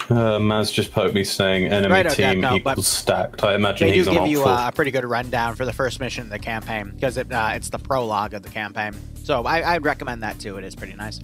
Maz just poked me saying enemy team equals stacked. I imagine he's on They do give you OPFOR. a pretty good rundown for the first mission of the campaign, because it's the prologue of the campaign. So I'd recommend that too. It is pretty nice.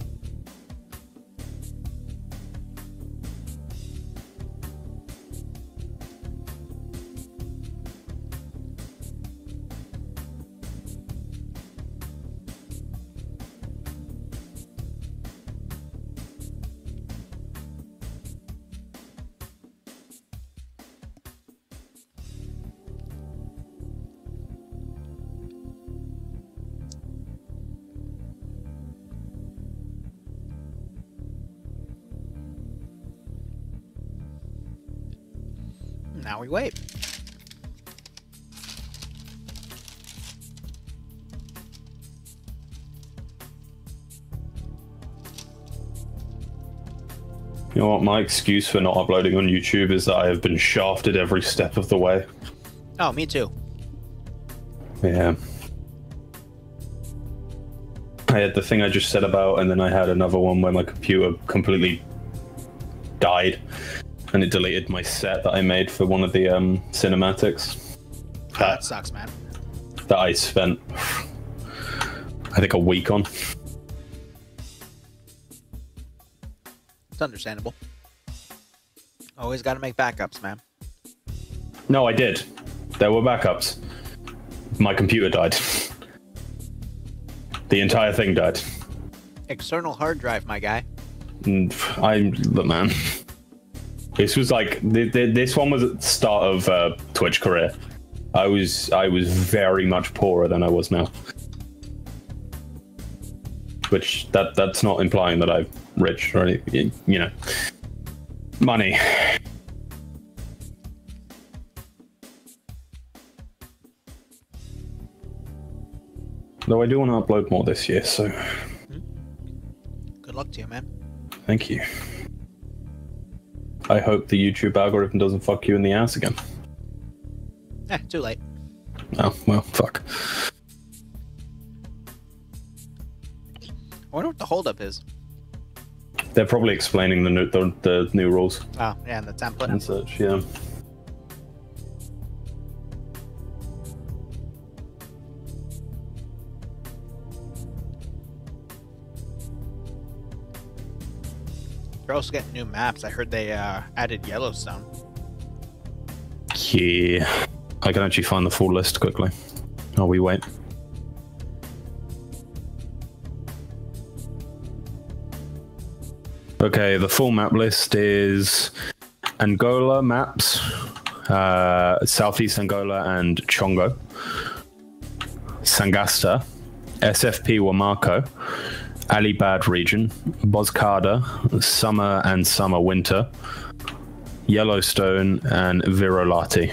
Now we wait. You know what? My excuse for not uploading on YouTube is that I have been shafted every step of the way. Oh, me too. Yeah. I had the thing I just said about, and then I had another one where my computer completely died. And it deleted my set that I made for one of the cinematics. That sucks, man. That I spent, I think, a week on. It's understandable. Always got to make backups, man. No, I did. There were backups. My computer died. The entire thing died. External hard drive, my guy. Look, man. This was like this one was at the start of Twitch career. I was very much poorer than I was now. Which that's not implying that I'm rich or anything, you know. Money. Though I do want to upload more this year, so. Good luck to you, man. Thank you. I hope the YouTube algorithm doesn't fuck you in the ass again. Too late. Oh, well, fuck. I wonder what the holdup is. They're probably explaining the new rules. Oh, yeah, and the template. And such, yeah. They're also getting new maps. I heard they added Yellowstone. Yeah. I can actually find the full list quickly. Oh, we wait. Okay, the full map list is Angola maps, Southeast Angola and Chongo, Sangasta, SFP Wamako, Alibad region, Bozkada, Summer and Summer Winter, Yellowstone, and Virolati.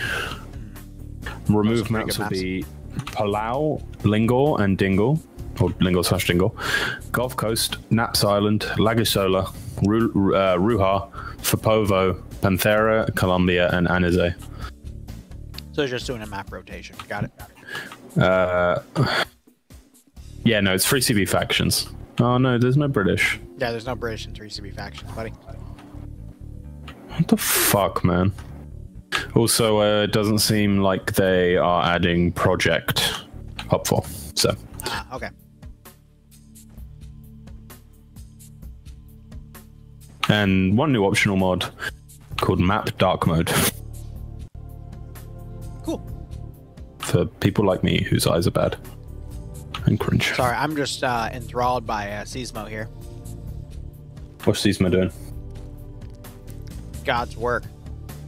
Removed maps will be Palau, Lingor and Dingle, or Lingor/Dingle, Gulf Coast, Naps Island, Lagisola, Ruha, Fapovo, Panthera, Colombia, and Anizay. So it's just doing a map rotation. Got it. Yeah, no, it's 3CB factions. Oh no, there's no British. Yeah, there's no British in 3CB factions, buddy. What the fuck, man? Also, it doesn't seem like they are adding Project OPFOR, so. Ah, okay. And one new optional mod called Map Dark Mode. Cool. For people like me whose eyes are bad and cringe. Sorry, I'm just enthralled by Seismo here. What's Seismo doing? God's work.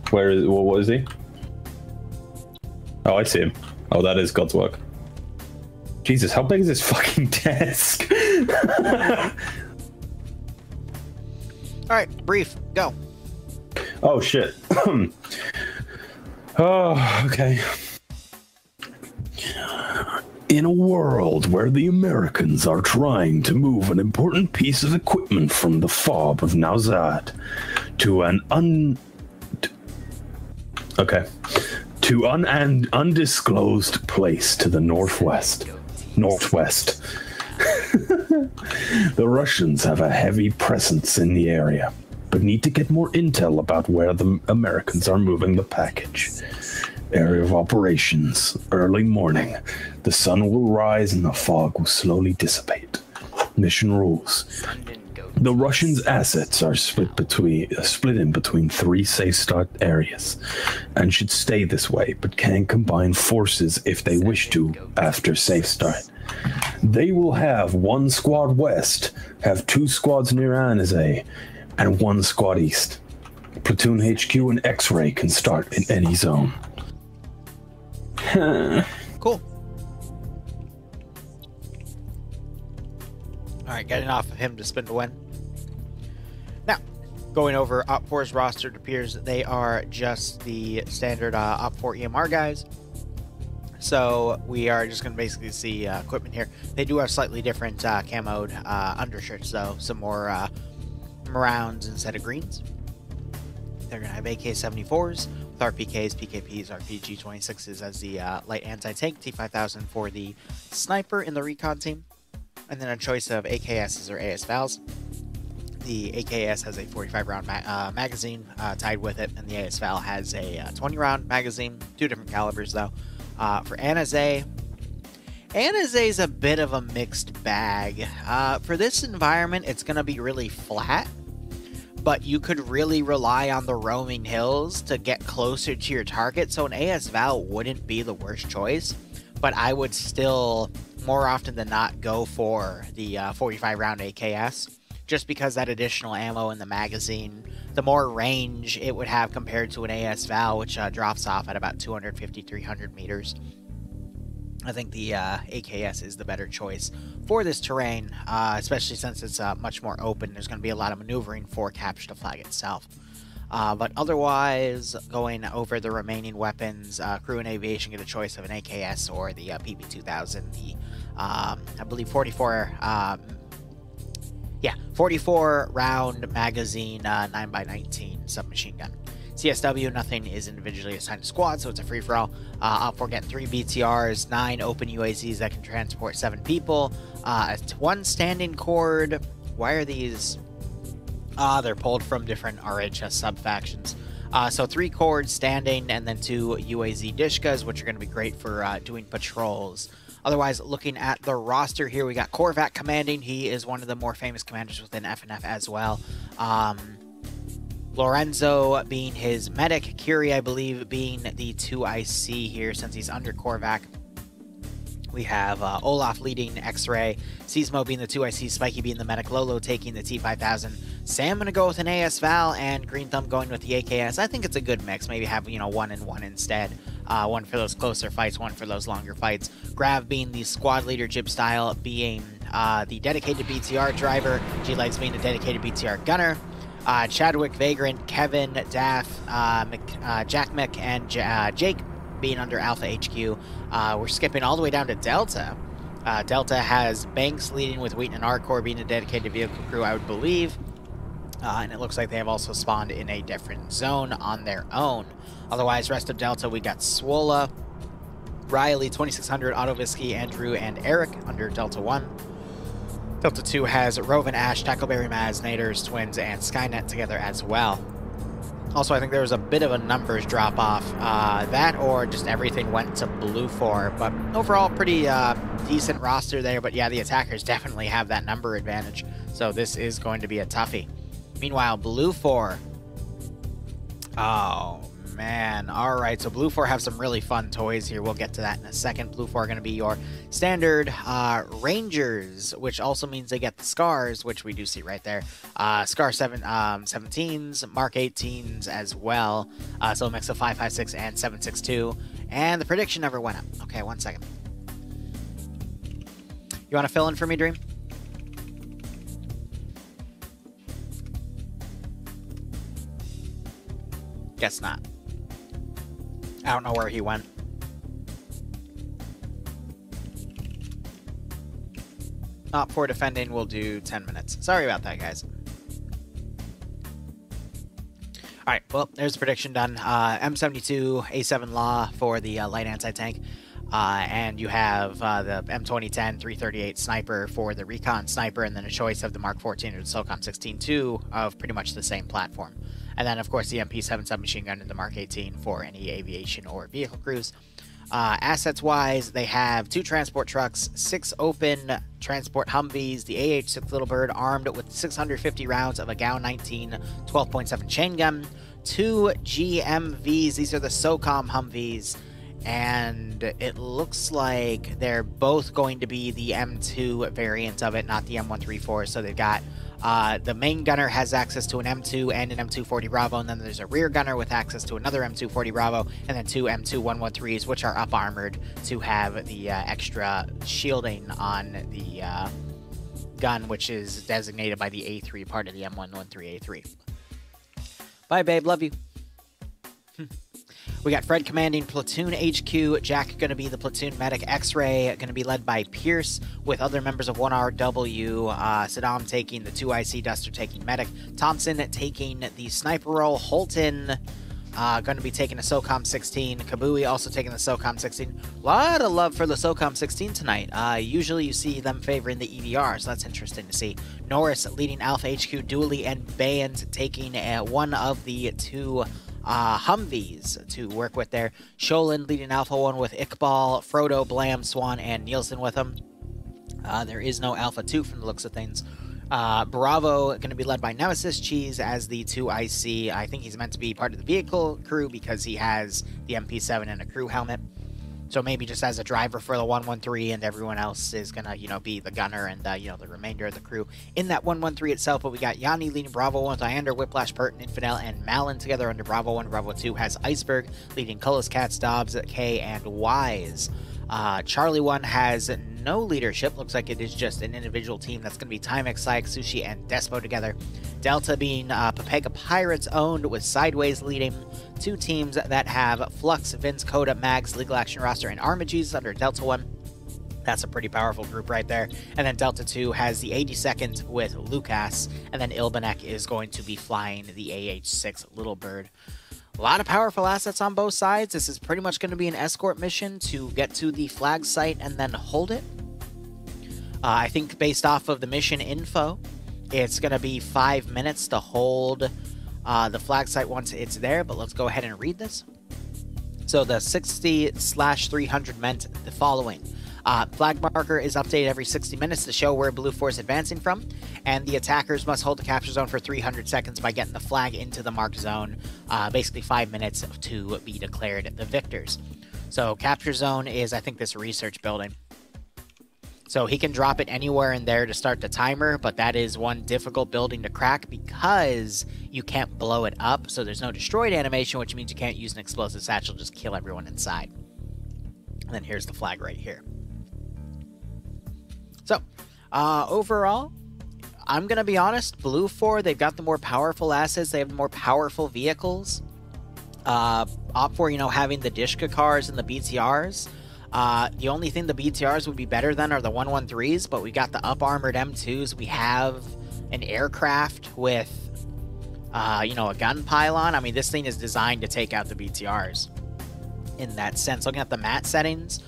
Where is? What is he? Oh, I see him. Oh, that is God's work. Jesus, how big is this fucking desk? All right, brief, go. Oh shit. Oh, okay. In a world where the Americans are trying to move an important piece of equipment from the fob of Nauzad to an undisclosed place to the northwest. The Russians have a heavy presence in the area. but need to get more intel about where the Americans are moving the package. Area of operations, early morning. The sun will rise and the fog will slowly dissipate. Mission rules. The Russians' assets are split in between 3 safe start areas, and should stay this way, but can combine forces if they wish to after safe start. They will have 1 squad west, have 2 squads near Anizay, and 1 squad east. Platoon HQ and X-ray can start in any zone. Cool. Alright, getting off of him to spin to win. Now, going over OPFOR's roster, it appears that they are just the standard OPFOR EMR guys. So we are just going to basically see equipment here. They do have slightly different camoed undershirts, though. Some more browns instead of greens. They're going to have AK-74s with RPKs, PKPs, RPG-26s as the light anti-tank, T-5000 for the sniper in the recon team, and then a choice of AKSs or AS-VALs. The AKS has a 45-round magazine tied with it, and the AS-VAL has a 20-round magazine, 2 different calibers though. For Anizay, Anizay's a bit of a mixed bag. For this environment, it's going to be really flat, but you could really rely on the roaming hills to get closer to your target, so an AS-VAL wouldn't be the worst choice, but I would still, more often than not, go for the 45-round AKS, just because that additional ammo in the magazine, the more range it would have compared to an AS-VAL, which drops off at about 250-300 meters. I think the AKS is the better choice for this terrain, especially since it's much more open. There's going to be a lot of maneuvering for capture the flag itself. But otherwise, going over the remaining weapons, crew and aviation get a choice of an AKS or the PB-2000, the, I believe, 44 round magazine 9x19 submachine gun. CSW, nothing is individually assigned to squad, so it's a free-for-all. OPFOR getting 3 BTRs, 9 open UAZs that can transport 7 people, 1 standing cord. Why are these? They're pulled from different RHS sub-factions. So 3 cords standing, and then 2 UAZ DshKs, which are going to be great for doing patrols. Otherwise, looking at the roster here, we got Korvac commanding. He is one of the more famous commanders within FNF as well. Lorenzo being his medic, Curie, I believe, being the 2IC here since he's under Korvac. We have Olaf leading X-Ray, Seismo being the 2IC, Spiky being the medic, Lolo taking the T-5000, Sam going to go with an AS-VAL, and Green Thumb going with the AKS. I think it's a good mix. Maybe have, 1 and 1 instead. 1 for those closer fights, 1 for those longer fights. Grav being the squad leader, Jib Style being the dedicated BTR driver, G-Legs being the dedicated BTR gunner. Chadwick, Vagrant, Kevin, Daff, Jack Mick, and Jake being under Alpha HQ. We're skipping all the way down to Delta. Delta has Banks leading with Wheaton and Arcor being a dedicated vehicle crew, I would believe. And it looks like they have also spawned in a different zone on their own. Otherwise, rest of Delta, we got Swola, Riley, 2600, Autovisky, Andrew, and Eric under Delta 1. Delta 2 has Rovan, Ash, Tackleberry, Maz, Naders, Twins, and Skynet together as well. Also, I think there was a bit of a numbers drop-off. That or just everything went to BLUFOR. But overall, pretty decent roster there. But yeah, the attackers definitely have that number advantage. So this is going to be a toughie. Meanwhile, BLUFOR. Oh, man. All right, so BLUFOR have some really fun toys here. We'll get to that in a second. BLUFOR are going to be your standard Rangers, which also means they get the Scars, which we do see right there. Scar 17s, Mark 18s as well. So a mix of 5.56 and 7.62. And the prediction number went up. Okay, 1 second. You want to fill in for me, Dream? Guess not. I don't know where he went. For defending, we'll do 10 minutes. Sorry about that, guys. Alright, well, there's the prediction done. M72, A7 Law for the light anti-tank. And you have the M2010 338 sniper for the recon sniper, and then a choice of the Mark 14 or the SOCOM 16-2 of pretty much the same platform. And then, of course, the MP7 submachine gun and the Mark 18 for any aviation or vehicle crews. Assets-wise, they have 2 transport trucks, 6 open transport Humvees, the AH-6 Little Bird armed with 650 rounds of a GAU-19 12.7 chain gun, 2 GMVs, these are the SOCOM Humvees, and it looks like they're both going to be the M2 variant of it, not the M134. So they've got the main gunner has access to an M2 and an M240 Bravo, and then there's a rear gunner with access to another M240 Bravo, and then 2 M2 M113s, which are up armored to have the extra shielding on the gun, which is designated by the A3 part of the M113A3. Bye, babe. Love you. We got Fred commanding Platoon HQ, Jack going to be the Platoon Medic, X-Ray going to be led by Pierce, with other members of 1RW, Saddam taking the 2IC, Duster taking Medic, Thompson taking the Sniper role, Holton going to be taking a SOCOM 16, Kabui also taking the SOCOM 16. A lot of love for the SOCOM 16 tonight. Usually you see them favoring the EVR, so that's interesting to see. Norris leading Alpha HQ, Dooley and Band taking one of the 2 Humvees to work with there. Sholin leading Alpha 1 with Iqbal, Frodo, Blam, Swan, and Nielsen with him. There is no Alpha 2 from the looks of things. Bravo going to be led by Nemesis Cheese as the 2IC. I think he's meant to be part of the vehicle crew because he has the MP7 and a crew helmet. So maybe just as a driver for the 113, and everyone else is going to, you know, be the gunner and, you know, the remainder of the crew in that 113 itself. But we got Yanni leading Bravo 1 with Iander, Whiplash, Pert, Infidel, and Malin together under Bravo 1. Bravo 2 has Iceberg leading Cullis, Cats, Dobbs, K, and Wise. Charlie 1 has no leadership. Looks like it is just an individual team. That's going to be Timex, Syke, Sushi, and Despo together. Delta being Papega Pirates owned with Sideways leading. 2 teams that have Flux, Vince, Coda, Mags, Legal Action Roster, and Armages under Delta 1. That's a pretty powerful group right there. And then Delta 2 has the 82nd with Lucas. And then Ilbanek is going to be flying the AH-6 Little Bird. A lot of powerful assets on both sides. This is pretty much going to be an escort mission to get to the flag site and then hold it. I think based off of the mission info, it's going to be 5 minutes to hold the flag site once it's there. But let's go ahead and read this. So the 60/300 meant the following. Flag marker is updated every 60 minutes to show where BLUFOR is advancing from, and the attackers must hold the capture zone for 300 seconds by getting the flag into the marked zone, basically 5 minutes to be declared the victors. So capture zone is, I think, this research building. So he can drop it anywhere in there to start the timer, but that is one difficult building to crack because you can't blow it up, so there's no destroyed animation, which means you can't use an explosive satchel, just kill everyone inside. And then here's the flag right here. So, overall, I'm going to be honest, BLUFOR, they've got the more powerful assets, they have the more powerful vehicles. OPFOR, you know, having the DshK cars and the BTRs. The only thing the BTRs would be better than are the 113s, but we got the up-armored M2s. We have an aircraft with, you know, a gun pylon. I mean, this thing is designed to take out the BTRs in that sense. Looking at the mat settings,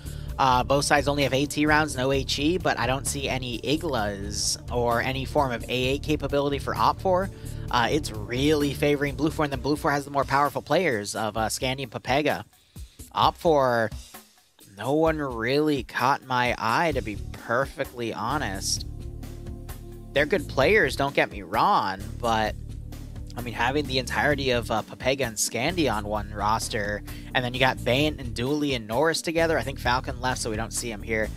both sides only have AT rounds, no HE, but I don't see any IGLAs or any form of AA capability for OPFOR. It's really favoring BLUFOR, and then BLUFOR has the more powerful players of Scandi and Papega. OPFOR, no one really caught my eye, to be perfectly honest. They're good players, don't get me wrong, but I mean, having the entirety of Papega and Scandi on one roster, and then you got Bayant and Dooley and Norris together. I think Falcon left, so we don't see him here.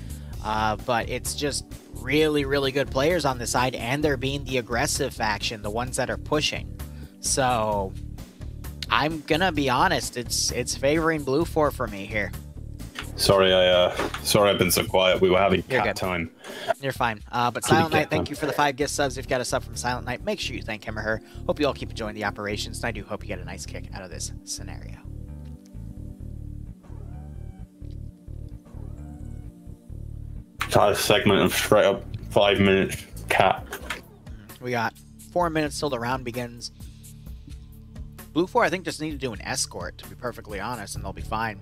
But it's just really, really good players on this side, and they're being the aggressive faction, the ones that are pushing. So I'm gonna be honest, it's favoring BLUFOR for me here. Sorry, I've been so quiet. We were having cat time. You're fine. But Silent Knight, thank you for the 5 gift subs. If you've got a sub from Silent Knight, make sure you thank him or her. Hope you all keep enjoying the operations, and I do hope you get a nice kick out of this scenario. Segment of straight up 5 minutes cat. We got 4 minutes till the round begins. BLUFOR, I think, just need to do an escort, to be perfectly honest, and they'll be fine.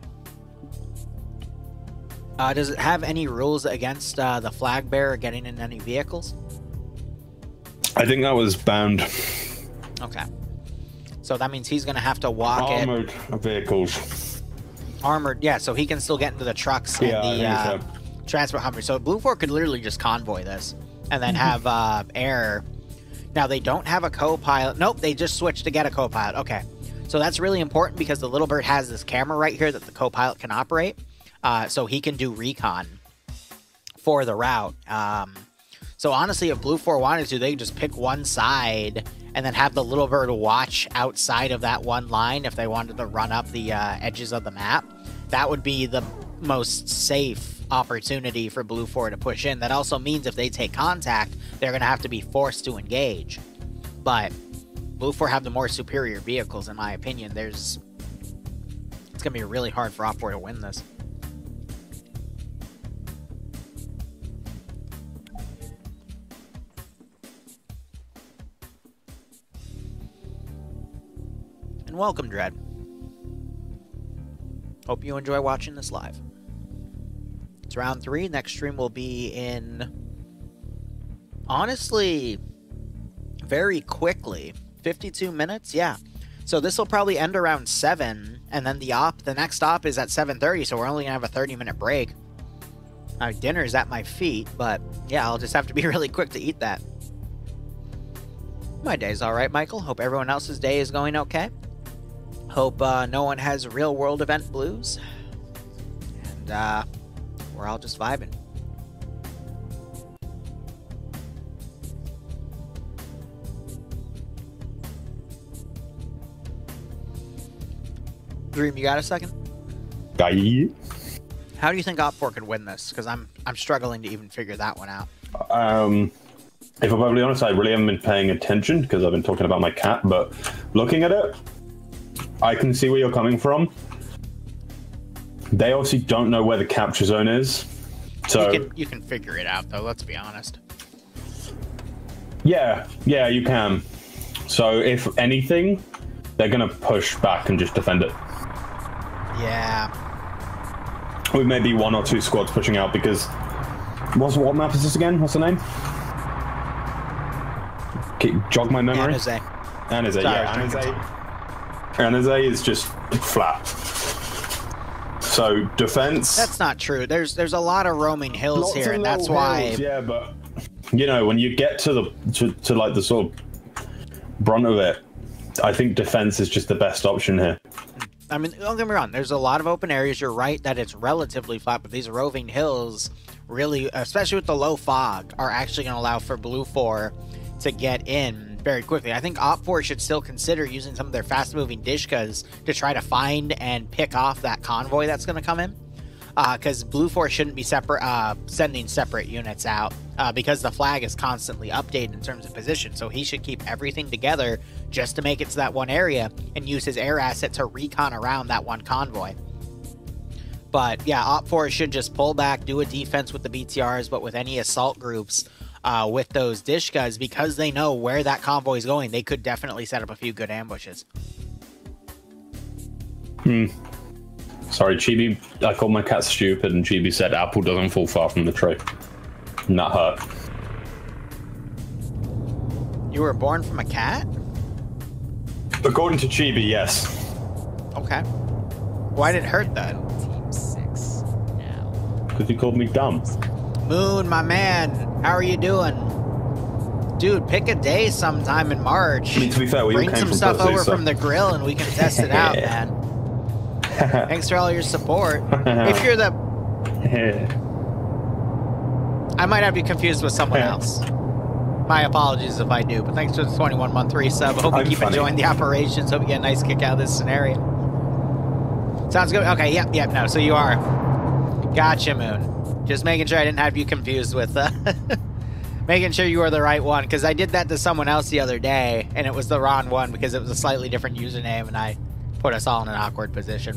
Does it have any rules against the flag bearer getting in any vehicles? I think that was banned. Okay. So that means he's going to have to walk Armored vehicles. Armored, yeah, so he can still get into the trucks and the transport Hummer. So BLUFOR could literally just convoy this and then have air. Now, they don't have a co-pilot. Nope, they just switched to get a co-pilot. Okay. So that's really important because the Little Bird has this camera right here that the co-pilot can operate. So he can do recon for the route. So honestly, if BLUFOR wanted to, they could just pick one side and then have the Little Bird watch outside of that one line if they wanted to run up the edges of the map. That would be the most safe opportunity for BLUFOR to push in. That also means if they take contact, they're going to have to be forced to engage. But BLUFOR have the more superior vehicles, in my opinion. It's going to be really hard for OPFOR to win this. And welcome, Dread. Hope you enjoy watching this live. It's round 3. Next stream will be in, honestly, very quickly. 52 minutes, yeah. So this will probably end around 7, and then the next op is at 7:30, so we're only going to have a 30-minute break. Dinner's at my feet, but yeah, I'll just have to be really quick to eat that. My day's alright, Michael. Hope everyone else's day is going okay. Hope no one has real-world event blues. And we're all just vibing. Dream, you got a second? Yeah. How do you think OPFOR could win this? Because I'm struggling to even figure that one out. If I'm perfectly honest, I really haven't been paying attention because I've been talking about my cat, but looking at it, I can see where you're coming from. They obviously don't know where the capture zone is. So you can figure it out, though, let's be honest. Yeah, you can. So if anything, they're going to push back and just defend it. Yeah. With maybe 1 or 2 squads pushing out because... What map is this again? What's the name? Jog my memory? Anizay. Anizay, yeah. Anizay is just flat. So defense... That's not true. There's a lot of roaming hills here, and that's why... Yeah, but... You know, when you get to the like the sort of brunt of it, I think defense is just the best option here. I mean, don't get me wrong, there's a lot of open areas. You're right that it's relatively flat, but these roving hills really, especially with the low fog, are actually going to allow for BLUFOR to get in very quickly. I think OPFOR should still consider using some of their fast-moving DshKs to try to find and pick off that convoy that's going to come in. Because BLUFOR shouldn't be sending separate units out because the flag is constantly updated in terms of position. So he should keep everything together just to make it to that one area and use his air asset to recon around that one convoy. But yeah, OPFOR should just pull back, do a defense with the BTRs, but with any assault groups with those DshKs, because they know where that convoy is going, they could definitely set up a few good ambushes. Sorry, Chibi, I called my cat stupid, and Chibi said apple doesn't fall far from the tree. And that hurt. You were born from a cat? According to Chibi, yes. Okay. Why did it hurt then? Team 6 now. Because he called me dumb. Moon, my man, how are you doing? Dude, pick a day sometime in March. I mean, to be fair, we bring came some from stuff Pussy, over so... from the grill and we can test it out, man. Thanks for all your support. If you're the... I might have you confused with someone else. My apologies if I do, but thanks for the 21-month resub. Hope you keep enjoying the operations. Hope you get a nice kick out of this scenario. Sounds good. Okay, yep, no, so you are. Gotcha, Moon. Just making sure I didn't have you confused with... making sure you were the right one, because I did that to someone else the other day, and it was the wrong one because it was a slightly different username, and I put us all in an awkward position.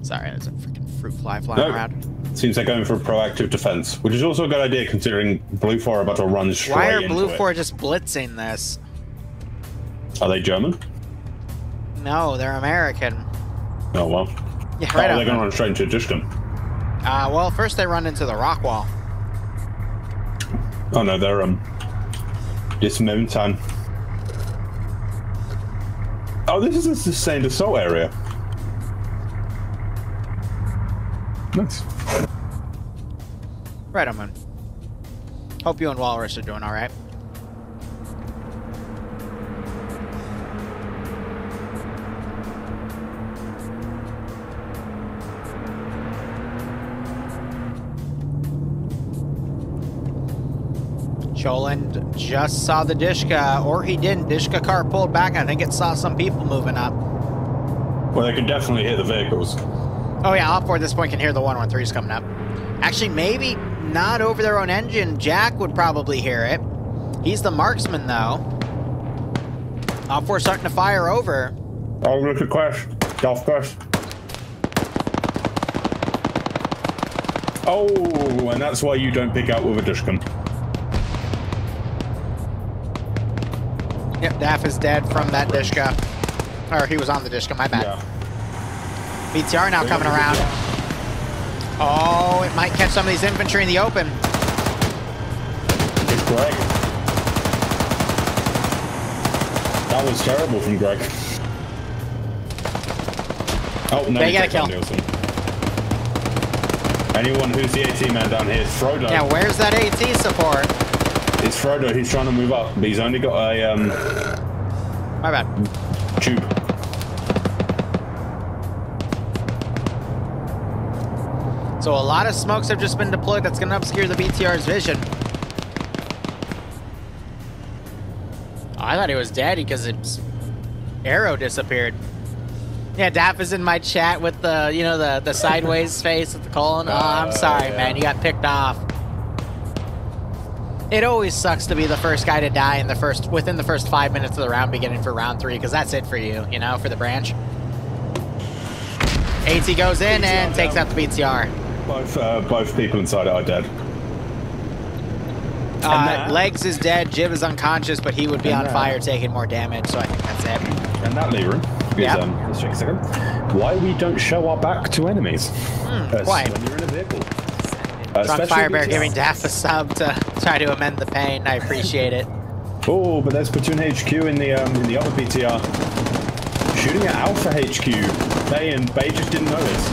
Sorry, there's a freaking fruit fly flying around. Seems they're going for a proactive defense, which is also a good idea considering BLUFOR are about to run straight into it. Why are BLUFOR just blitzing this? Are they German? No, they're American. Oh, well. Yeah, right. Oh, they're going to run straight into DshK. Well, first they run into the rock wall. Oh, no, they're, This mountain. Oh, this is a sustained assault area. Nice. Right on, man. Hope you and Walrus are doing all right. Choland just saw the DshK, or he didn't. DshK car pulled back. I think it saw some people moving up. Well, they can definitely hear the vehicles. Oh yeah, OPFOR at this point can hear the 113s coming up. Actually, maybe not over their own engine. Jack would probably hear it. He's the marksman, though. OPFOR starting to fire over. Oh, look at Crash. Golf Crash. Oh, and that's why you don't pick out with a DshK. Yep, Daff is dead from that DshK. Or he was on the DshK, my bad. Yeah. BTR now coming around. Oh, it might catch some of these infantry in the open. It's Greg. That was terrible from Greg. Oh, no. They got a kill. Nielsen. Anyone who's the AT man down here is Frodo. Yeah, where's that AT support? It's Frodo. He's trying to move up, but he's only got a, My bad. tube. So a lot of smokes have just been deployed. That's going to obscure the BTR's vision. Oh, I thought he was dead because its arrow disappeared. Yeah, Daff is in my chat with the, you know, the sideways face with the colon. Oh, I'm sorry, man. You got picked off. It always sucks to be the first guy to die in the within the first 5 minutes of the round beginning for round 3, because that's it for you know, for the branch. AT goes in and takes out the BTR. Both people inside are dead. Legs is dead, Jib is unconscious, but he would be on fire taking more damage, so I think that's it. And that Liru is, let's check a second. Why we don't show our back to enemies? Why? When you're in a vehicle. Drunk Firebear giving Daff a sub to try to amend the pain. I appreciate it. Oh, but there's Platoon HQ in the other BTR. Shooting at Alpha HQ. Bay just didn't notice.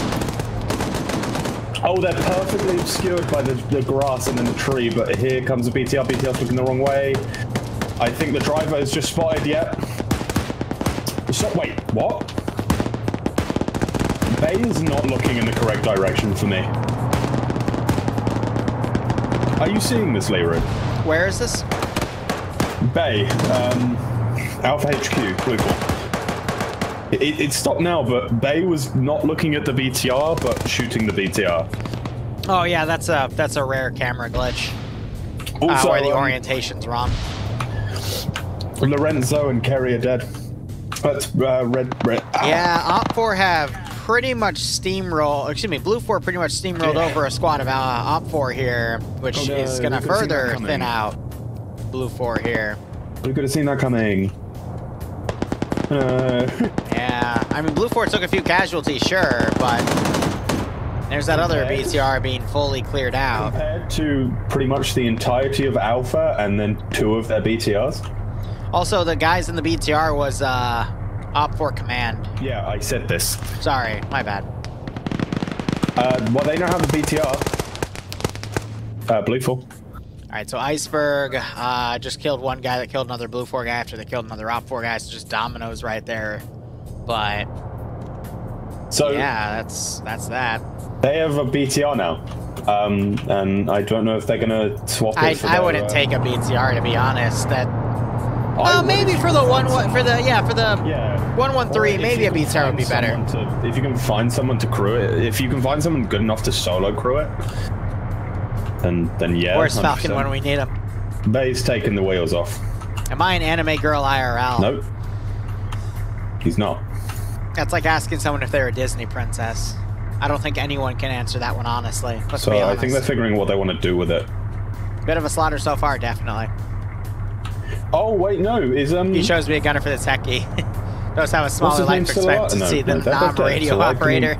Oh, they're perfectly obscured by the grass and then the tree, but here comes the BTR. BTR's looking the wrong way. I think the driver has just spotted yet. So, wait, what? Bay is not looking in the correct direction for me. Are you seeing this, Liru? Where is this? Bay, Alpha HQ, BLUFOR. It stopped now, but Bay was not looking at the BTR, but shooting the BTR. Oh yeah, that's a rare camera glitch. Also, where the orientation's wrong. Lorenzo and Kerry are dead. But red. Yeah, OPFOR have pretty much steamrolled. Excuse me, BLUFOR pretty much steamrolled over a squad of OPFOR here, which is going to further thin out BLUFOR here. We could have seen that coming. Yeah, I mean, BLUFOR took a few casualties, sure, but there's that other BTR being fully cleared out. Compared to pretty much the entirety of Alpha and then 2 of their BTRs. Also, the guys in the BTR was OPFOR command. Yeah, I said this. Sorry, my bad. Well, they now have a BTR. BLUFOR. Alright, so Iceberg just killed one guy that killed another BLUFOR guy after they killed another OPFOR guy. So just dominoes right there. But so yeah, that's that. They have a BTR now. And I don't know if they're gonna swap it for I wouldn't take a BTR, to be honest. That maybe for the 113, maybe a BTR would be better. If you can find someone to crew it, if you can find someone good enough to solo crew it, then yeah. Where's Falcon 100%. When we need him? Bay's taking the wheels off. Am I an anime girl IRL? Nope. He's not. That's like asking someone if they're a Disney princess. I don't think anyone can answer that one honestly. Let's be honest. I think they're figuring what they want to do with it. Bit of a slaughter so far, definitely. Oh wait, no, He shows me a gunner for the techie. Those have a smaller life expectancy than the non-radio operator.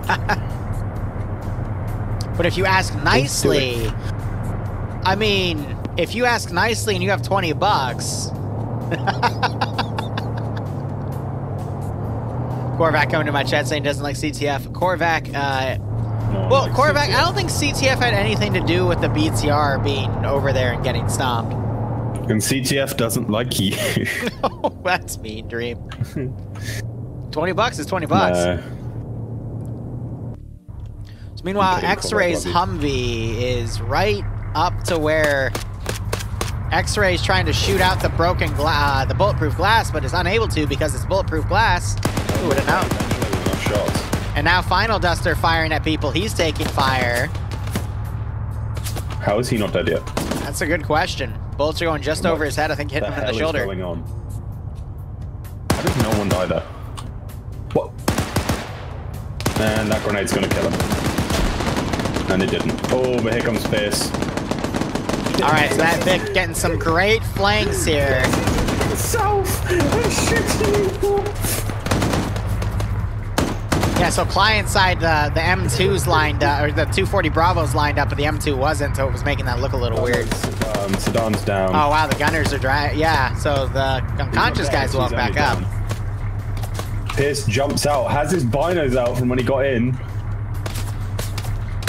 But if you ask nicely, I mean, if you ask nicely and you have $20, Korvac coming to my chat saying doesn't like CTF. Korvac, well, Korvac, I don't think CTF had anything to do with the BTR being over there and getting stomped. And CTF doesn't like you. Oh, that's mean, Dream. $20 is $20. So meanwhile, X-Ray's Humvee is right up to where X-Ray's trying to shoot out the broken the bulletproof glass, but is unable to because it's bulletproof glass. Who would have known? And now Final Duster firing at people. He's taking fire. How is he not dead yet? That's a good question. Bullets are going just over his head. I think hitting him in the shoulder. What's going on? How did no one die there? What? And that grenade's gonna kill him. And it didn't. Oh, but here comes Pierce. Alright, so that Vic getting some great flanks here. South! I'm shooting. Yeah, so client side, the M2's lined up, or the 240 Bravos lined up, but the M2 wasn't, so it was making that look a little weird. Saddam's down. Oh wow, the gunners are dry. Yeah, so the unconscious guys woke back up. Pierce jumps out, has his binos out from when he got in.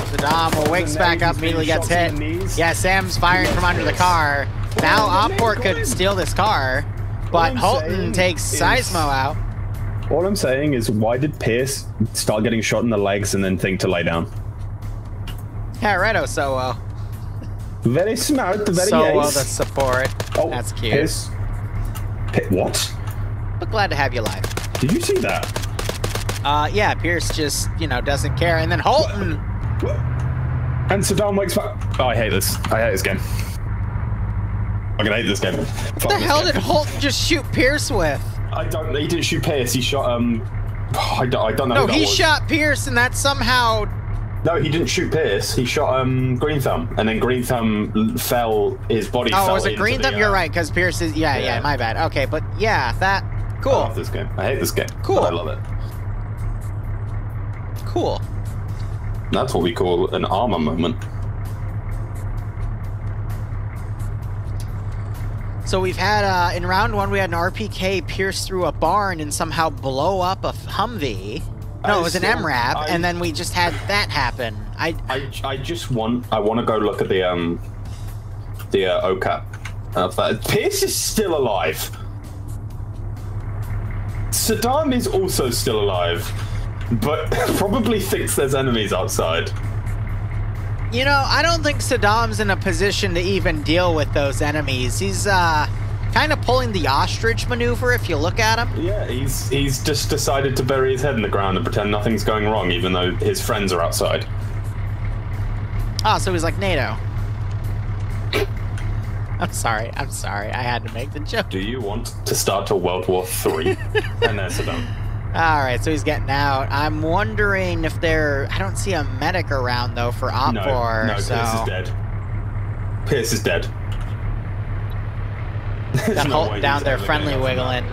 Saddam wakes back up, immediately gets hit. Yeah, Sam's firing from under the car. Now OPFOR could steal this car, but Holton takes Seismo out. All I'm saying is, why did Pierce start getting shot in the legs and then think to lay down? Yeah, righto, so very smart, very so ace. the support. Oh, that's cute. Pierce. What? But glad to have you live. Did you see that? Yeah, Pierce just, you know, doesn't care. And then Holton. And Saddam wakes back. Oh, I hate this. I hate this game. I'm gonna hate this game. What the hell did Holton just shoot Pierce with? I don't. He didn't shoot Pierce. He shot. I don't know. No, he shot Pierce, and that somehow. No, he didn't shoot Pierce. He shot Green Thumb, and then Green Thumb fell. His body. Oh, fell was it Green Thumb? You're right, because Pierce is. Yeah, my bad. Okay, but yeah, that. Cool. I love this game. I hate this game. Cool. But I love it. Cool. That's what we call an Arma moment. So we've had, in round one, we had an RPK pierce through a barn and somehow blow up a Humvee. No, it was an MRAP, and then we just had that happen. I want to go look at the OCAP. Pierce is still alive. Saddam is also still alive, but probably thinks there's enemies outside. You know, I don't think Saddam's in a position to even deal with those enemies. He's kind of pulling the ostrich maneuver if you look at him. Yeah, he's just decided to bury his head in the ground and pretend nothing's going wrong, even though his friends are outside. Oh, so he's like NATO. I'm sorry, I had to make the joke. Do you want to start a World War III? And there's Saddam. Alright, so he's getting out. I'm wondering if I don't see a medic around, though, for OPFOR. No, so. Pierce is dead. Pierce is dead. Got Holt down there, friendly wiggling.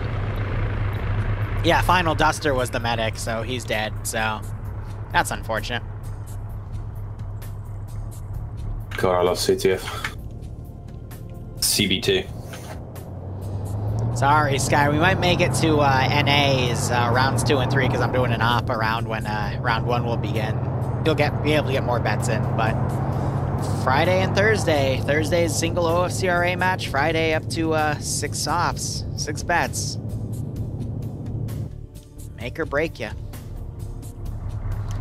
Yeah, Final Duster was the medic, so he's dead, so. That's unfortunate. God, I love CTF. CBT. Sorry, Sky. We might make it to NA's rounds 2 and 3 because I'm doing an op around when round 1 will begin. You'll be able to get more bets in, but Friday and Thursday. Thursday's single OFCRA match. Friday up to 6 offs, 6 bets. Make or break you.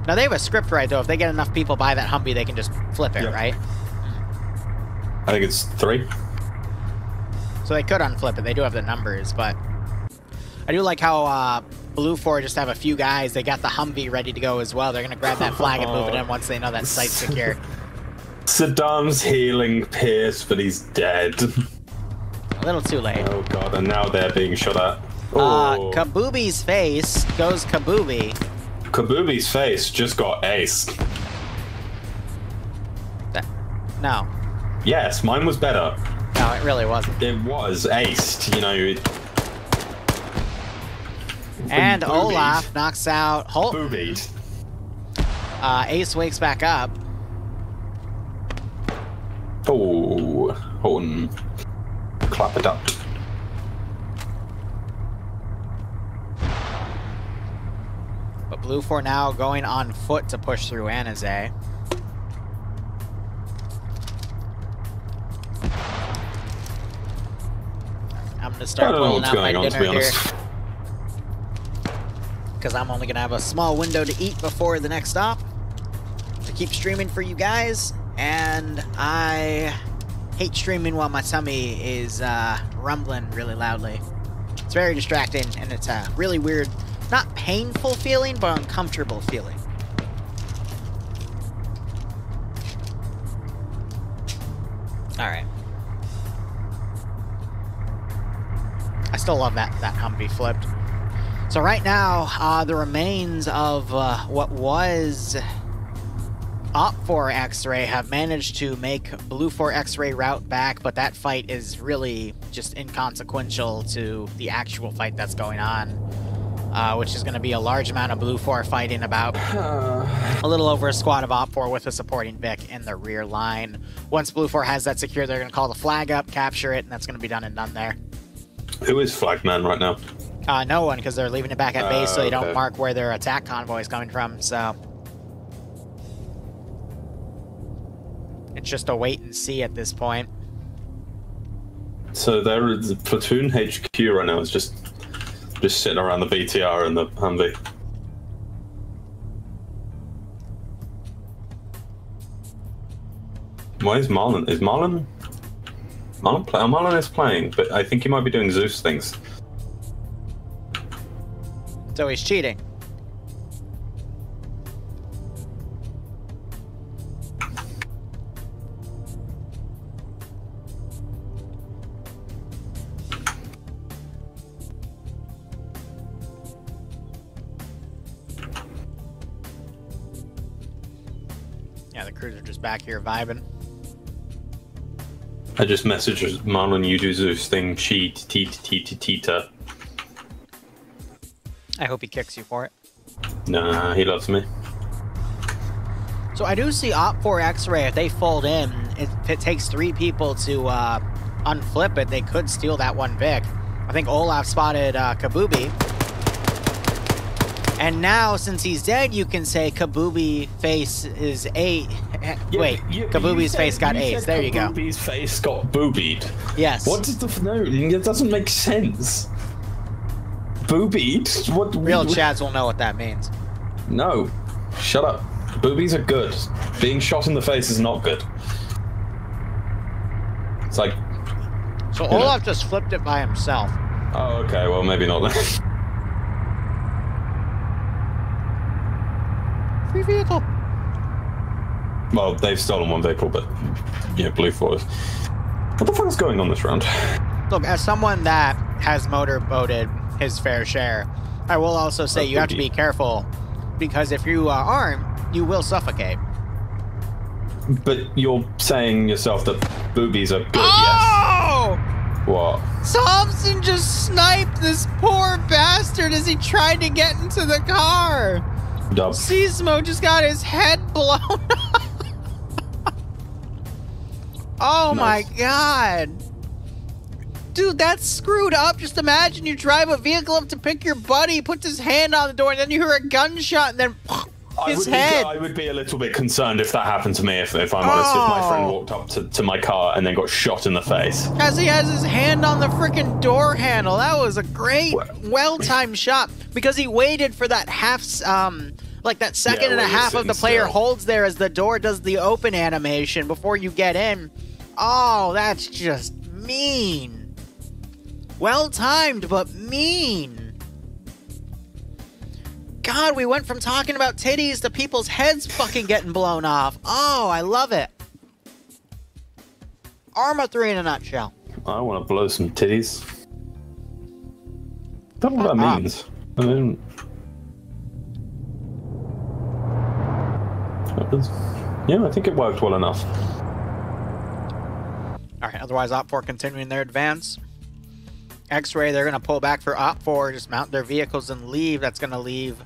Now they have a script right though. If they get enough people buy that Humvee, they can just flip it, right? I think it's 3. So they could unflip it. They do have the numbers, but I do like how BLUFOR just have a few guys. They got the Humvee ready to go as well. They're going to grab that flag and move it in once they know that site's secure. Saddam's healing Pierce, but he's dead. A little too late. Oh god, and now they're being shot at. Oh. Kabooby's face goes Kabooby. Kabooby's face just got aced. No. Yes, mine was better. No, it really wasn't. It was aced, you know. And Olaf knocks out Holt. Boobied. Ace wakes back up. Oh, Holton. Clap it up. But BLUFOR now going on foot to push through Anizay. I'm gonna start pulling out my dinner here. Because I'm only gonna have a small window to eat before the next stop. To keep streaming for you guys. And I hate streaming while my tummy is rumbling really loudly. It's very distracting, and it's a really weird, not painful feeling, but uncomfortable feeling. Alright. I still love that Humvee flipped. So right now, the remains of what was OPFOR X-Ray have managed to make BLUFOR X-Ray route back, but that fight is really just inconsequential to the actual fight that's going on, which is going to be a large amount of BLUFOR fighting about a little over a squad of OPFOR with a supporting Vic in the rear line. Once BLUFOR has that secure, they're going to call the flag up, capture it, and that's going to be done and done there. Who is flagman right now? No one, because they're leaving it back at base, so they don't mark where their attack convoy is coming from, so... It's just a wait and see at this point. So the platoon HQ right now is just sitting around the BTR and the Humvee. Why is Marlon? Is Marlon? Marlon is playing, but I think he might be doing Zeus things. So he's cheating. Yeah, the crews are just back here vibing. I just messaged Marlon, you do Zeus thing, cheat, teeta. I hope he kicks you for it. Nah, he loves me. So I do see OPFOR X-Ray, if they fold in, if it takes 3 people to unflip it, they could steal that one Vic. I think Olaf spotted Kabubi. And now, since he's dead, you can say Kabubi face is 8. Wait, Kabubi's face got 8. There you go. Kabubi's face got boobied. Yes. What is the... No, it doesn't make sense. Boobied? What? Real chads will know what that means. No. Shut up. Boobies are good. Being shot in the face is not good. It's like... So Olaf just flipped it by himself. Oh, okay. Well, maybe not then. Free vehicle. Well, they've stolen one vehicle, but yeah, BLUFOR is. What the fuck is going on this round? Look, as someone that has motorboated his fair share, I will also say you have to be careful, because if you aren't, you will suffocate. But you're saying yourself that boobies are good, Oh! Yes. What? Thompson just sniped this poor bastard as he tried to get into the car. Dub. Seismo just got his head blown up. Oh Nice. my god. Dude, that's screwed up. Just imagine you drive a vehicle up to pick your buddy, he puts his hand on the door, and then you hear a gunshot, and then his head. I would be a little bit concerned if that happened to me, if I'm honest, if my friend walked up to my car and then got shot in the face. As he has his hand on the freaking door handle. That was a great, well-timed shot, because he waited for that like that second and a half of the player holds there as the door does the open animation before you get in. Oh, that's just mean. Well-timed, but mean. God, we went from talking about titties to people's heads fucking getting blown off. Oh, I love it. Arma 3 in a nutshell. I want to blow some titties. Don't know what that means. I mean... Yeah, I think it worked well enough. Alright, otherwise OPFOR continuing their advance. X-Ray, they're going to pull back for OPFOR, just mount their vehicles and leave. That's going to leave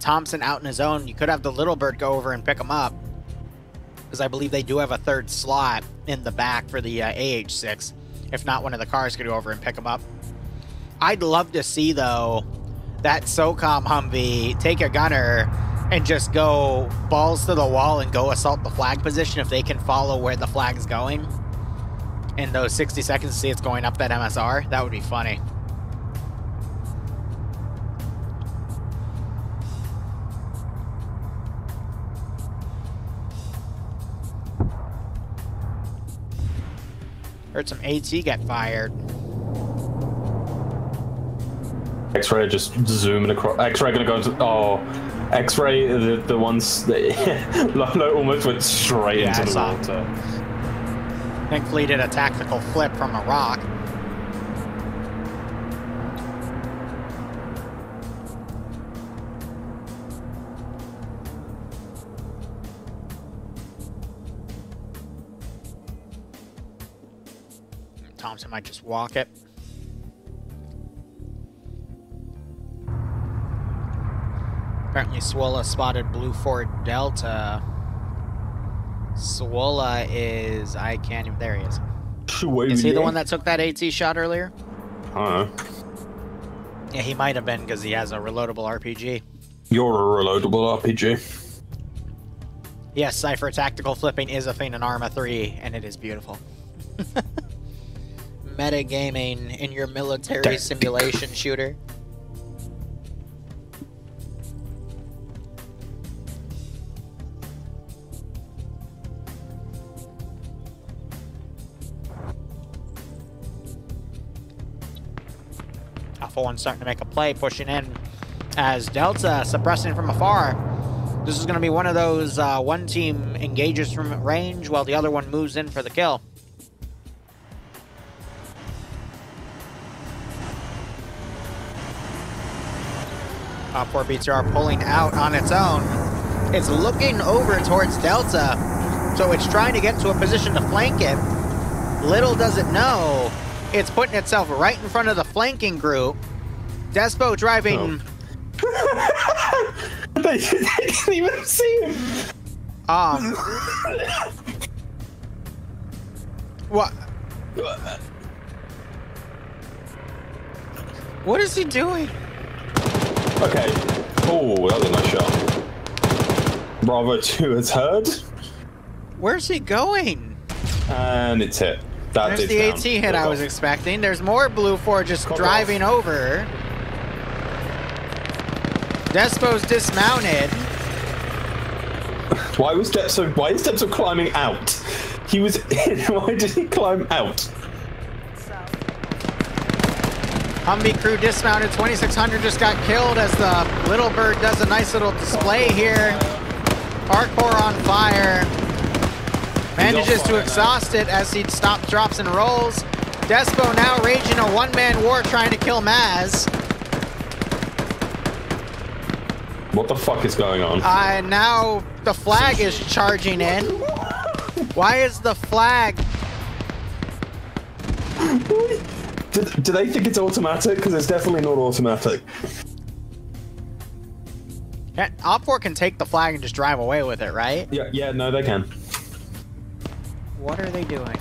Thompson out in his own. You could have the Little Bird go over and pick him up, because I believe they do have a third slot in the back for the AH-6. If not, one of the cars could go over and pick him up. I'd love to see, though, that SOCOM Humvee take a gunner and just go balls to the wall and go assault the flag position if they can follow where the flag is going. In those 60 seconds to see it's going up that MSR, that would be funny. Heard some AT get fired. X-Ray just zooming across. X-Ray gonna go into. Oh, X-Ray, the ones that Lolo almost went straight into the water. Thankfully, did a tactical flip from a rock. Thompson might just walk it. Apparently, Swola spotted BLUFOR Delta. Swola is... I can't even... There he is. Is he the one that took that AT shot earlier? I don't know. Yeah, he might have been because he has a reloadable RPG. You're a reloadable RPG. Yes, Cypher tactical flipping is a thing in Arma 3, and it is beautiful. Metagaming in your military simulation shooter. Alpha 1 starting to make a play, pushing in as Delta suppressing from afar. This is going to be one of those one team engages from range while the other one moves in for the kill. OPFOR BTR pulling out on its own. It's looking over towards Delta, so it's trying to get to a position to flank it. Little does it know, it's putting itself right in front of the flanking group. Despo driving... Oh. They didn't even see him. What? What is he doing? Okay. Oh, that was a nice shot. Bravo 2 has heard. Where's he going? And it's hit. There's the AT hit I was expecting. There's more BLUFOR just driving over. Despo's dismounted. Why is Depso climbing out? He was in. Why did he climb out? Humvee crew dismounted. 2600 just got killed as the Little Bird does a nice little display here. Hardcore on fire. Manages to exhaust it as he stops, drops, and rolls. Despo now raging a one-man war trying to kill Maz. What the fuck is going on? Now the flag is charging in. Why is the flag... Do they think it's automatic? Because it's definitely not automatic. OPFOR can take the flag and just drive away with it, right? Yeah, no, they can. What are they doing?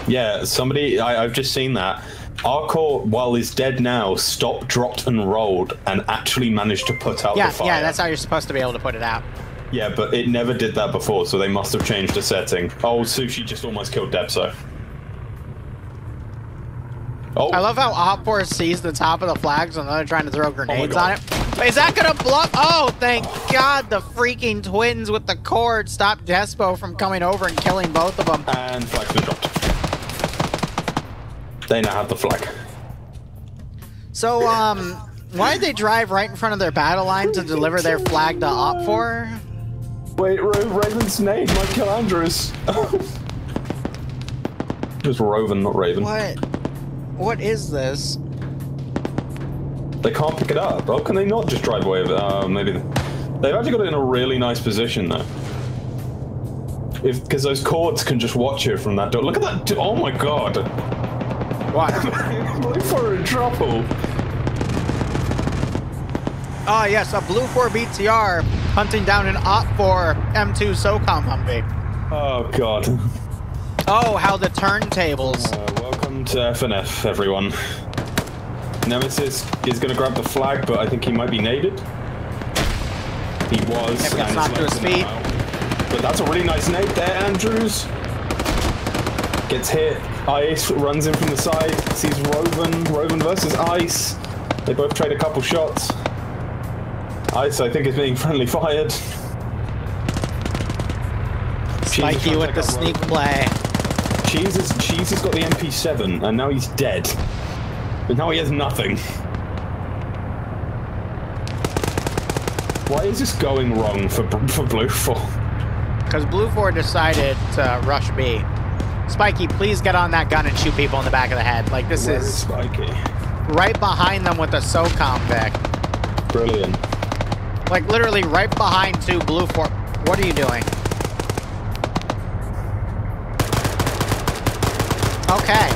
Yeah, somebody, I've just seen that. Our core, while he's dead now, stopped, dropped, and rolled, and actually managed to put out the fire. Yeah, that's how you're supposed to be able to put it out. Yeah, but it never did that before, so they must have changed the setting. Oh, Sushi just almost killed Depso. Oh. I love how OPFOR sees the top of the flags and they're trying to throw grenades on it. Is that gonna blow? Oh, thank God the freaking twins with the cord stopped Despo from coming over and killing both of them. And flag's been dropped. They now have the flag. So, why did they drive right in front of their battle line to deliver their flag to OPFOR? Wait, Raven's name, Michael Andrews. It was Roven, not Raven. What is this? They can't pick it up. Oh, can they not just drive away with it? Maybe They've actually got it in a really nice position though. Because those cords can just watch you from that door. Look at that! Oh my god! What? BLUFOR in trouble. Oh yes, a BLUFOR BTR hunting down an OPFOR M2 SOCOM Humvee. Oh god. Oh, how the turntables. Welcome to FNF, everyone. Nemesis is going to grab the flag, but I think he might be naded. He was. Yep, gets knocked to his feet. But that's a really nice nade there, Andrews. Gets hit. Ice runs in from the side. Sees Roven. Roven versus Ice. They both trade a couple shots. Ice, I think, is being friendly fired. Spiky with the sneak play. Cheese has got the MP7, and now he's dead. And now he has nothing. Why is this going wrong for BLUFOR? Because BLUFOR decided to rush B. Spiky, please get on that gun and shoot people in the back of the head. Like, this Where is Spiky? right behind them with a SOCOM Vic. Brilliant. Like, literally right behind two BLUFOR. What are you doing? Okay.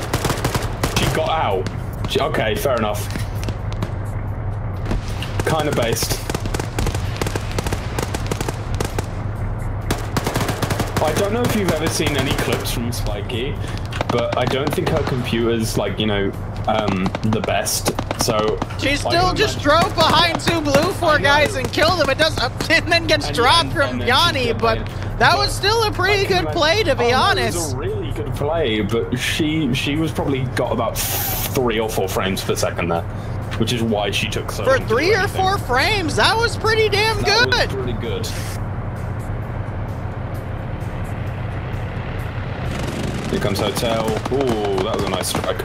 She got out. Okay, fair enough. Kind of based. I don't know if you've ever seen any clips from Spiky, but I don't think her computer's, like, you know, the best. So she still just drove behind two BLUFOR guys and killed them. It does, and then gets dropped from Yanni, but that was still a pretty good play, to be honest. It was a really good play, but she was probably got about 3 or 4 frames per second there, which is why she took so long. For 3 or 4 frames, that was pretty damn good. That was really good. Here comes Hotel. Ooh, that was a nice strike.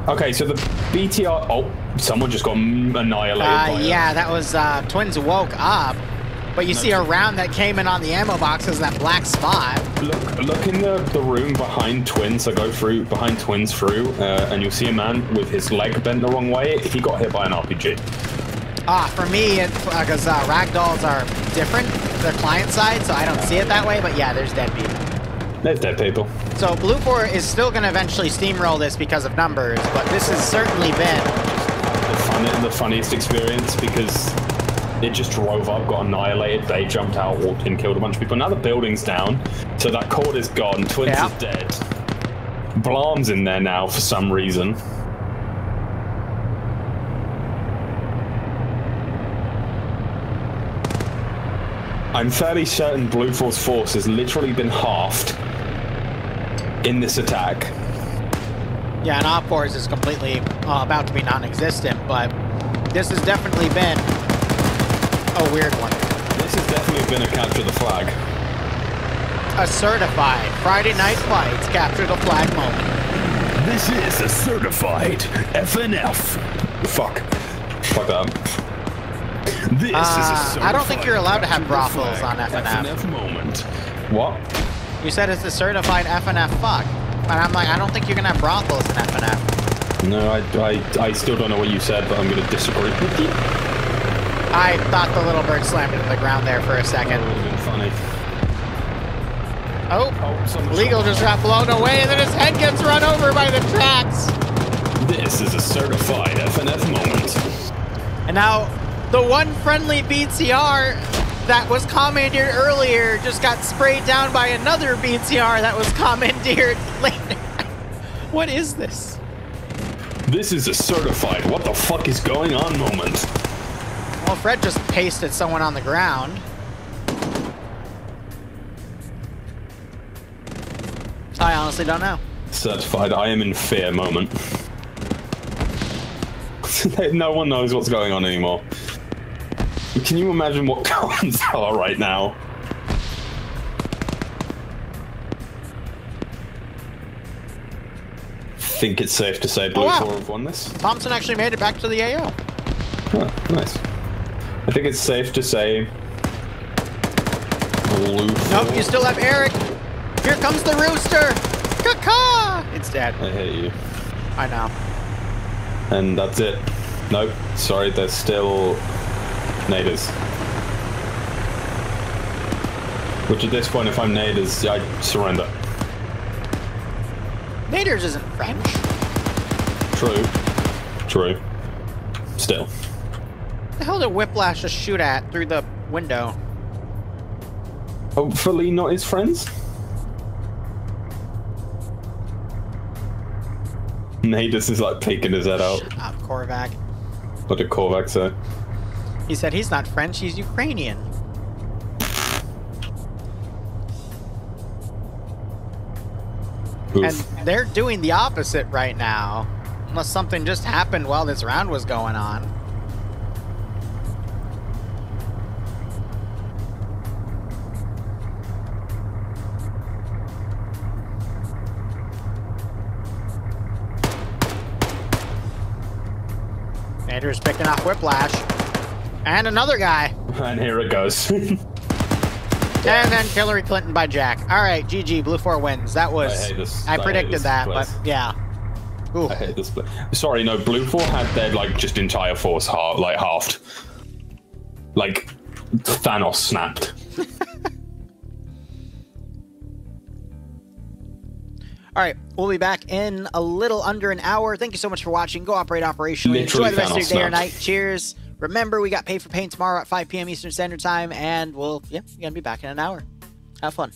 Okay, so the BTR... Oh, someone just got annihilated. Yeah, that was Twins woke up. But you see a round that came in on the ammo box as that black spot. Look in the room behind Twins. So go through, behind Twins through, and you'll see a man with his leg bent the wrong way. He got hit by an RPG. For me, because ragdolls are different, the client side, so I don't see it that way, but yeah, there's dead people. There's dead people. So BLUFOR is still going to eventually steamroll this because of numbers, but this has certainly been the funniest experience because it just drove up, got annihilated, they jumped out, walked in, killed a bunch of people. Now the building's down, so that cord is gone, Twins is dead. Blarm's in there now for some reason. I'm fairly certain BLUFOR's force has literally been halved in this attack. Yeah, and OPFOR's is completely about to be non-existent, but this has definitely been a weird one. This has definitely been a capture the flag. A certified Friday Night Fights capture the flag moment. This is a certified FNF. Fuck that. This is a certified I don't think you're allowed to have brothels on FNF. Moment. What? You said it's a certified FNF fuck. And I'm like, I don't think you can have brothels in FNF. No, I still don't know what you said, but I'm going to disagree with you. I thought the little bird slammed into the ground there for a second. That would have been funny. Oh, Legal just got blown away, and then his head gets run over by the tracks. This is a certified FNF moment. And now, the one friendly BTR that was commandeered earlier just got sprayed down by another BTR that was commandeered later. What is this? This is a certified what the fuck is going on moment. Well, Fred just pasted someone on the ground. I honestly don't know. Certified I am in fear moment. No one knows what's going on anymore. Can you imagine what comms are right now? Think it's safe to say BLUFOR have won this? Thompson actually made it back to the AO. Oh, nice. I think it's safe to say BLUFOR. Nope, you still have Eric. Here comes the rooster. Caw-caw! It's dead. I hate you. I know. And that's it. Nope. Sorry, there's still Naders. Which at this point, if I'm Naders, I surrender. Naders isn't French. True. True. Still. The hell did Whiplash just shoot at through the window? Hopefully not his friends. Naders is like peeking his head out. Shut up, Korvac. What did Korvac say? He said he's not French, he's Ukrainian. Oof. And they're doing the opposite right now. Unless something just happened while this round was going on. Andrew's picking off Whiplash. And another guy. And here it goes. And then Hillary Clinton by Jack. All right, GG. BLUFOR wins. That was... I predicted that, but yeah. Ooh. I hate this place. Sorry, no, BLUFOR had their, like, just entire force halved. Like, Thanos snapped. All right, we'll be back in a little under an hour. Thank you so much for watching. Go operate operationally. Enjoy the rest of your day or night. Cheers. Remember, we got Pay for Pain tomorrow at 5 p.m. Eastern Standard Time, and we're going to be back in an hour. Have fun.